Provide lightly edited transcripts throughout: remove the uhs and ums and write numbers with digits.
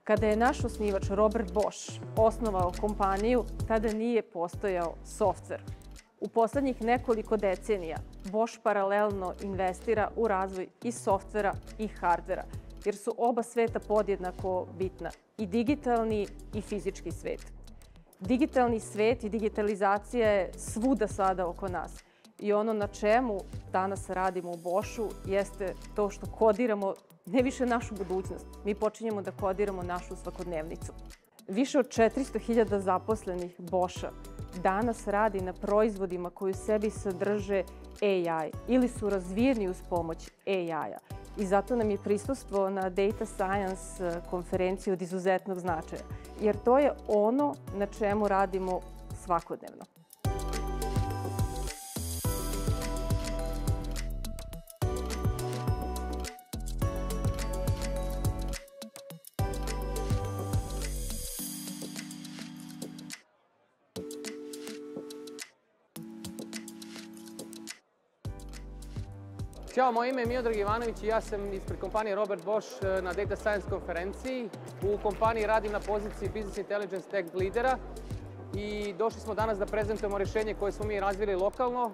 Kada je naš osnivač Robert Bosch osnovao kompaniju, tada nije postojao softver. U poslednjih nekoliko decenija Bosch paralelno investira u razvoj i softvera i hardvera, jer su oba sveta podjednako bitna, i digitalni i fizički svet. Digitalni svet i digitalizacija je svuda sada oko nas. I ono na čemu danas radimo u Boschu jeste to što kodiramo ne više našu budućnost. Mi počinjemo da kodiramo našu svakodnevnicu. Više od 400.000 zaposlenih Boscha danas radi na proizvodima koji u sebi sadrže AI ili su razvijeni uz pomoć AI-a. I zato nam je prisustvo na Data Science konferenciji od izuzetnog značaja, jer to je ono na čemu radimo svakodnevno. Ćao, moje ime je Miodrag Ivanović i ja sam ispred kompanije Robert Bosch na Data Science konferenciji. U kompaniji radim na poziciji Business Intelligence Tech Leadera i došli smo danas da prezentujemo rješenje koje smo mi razvili lokalno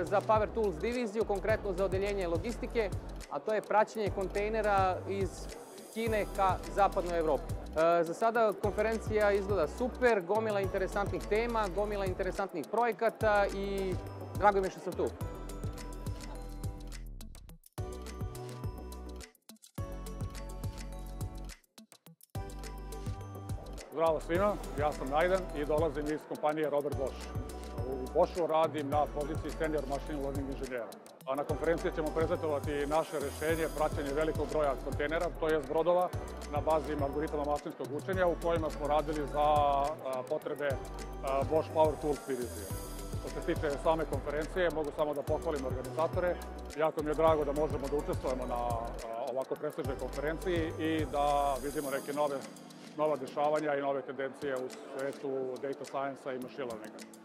za Power Tools diviziju, konkretno za odeljenje logistike, a to je praćenje kontejnera iz Kine ka zapadnoj Evropi. Za sada konferencija izgleda super, gomila interesantnih tema, gomila interesantnih projekata i drago mi je što sam tu. Zdravo svima, ja sam Najdan i dolazim iz kompanije Robert Bosch. U Boschu radim na poziciji Senior Machine Learning inženjera. A na konferenciji ćemo prezentovati naše rješenje praćenje velikog broja kontejnera, to je brodova na bazi algoritama mašinskog učenja u kojima smo radili za potrebe Bosch Power Tools divizije. Što se tiče same konferencije, mogu samo da pohvalim organizatore. Jako mi je drago da možemo da učestvujemo na ovako prestižnoj konferenciji i da vidimo neke nova dešavanja i nove tendencije u svetu data science-a i machine learninga.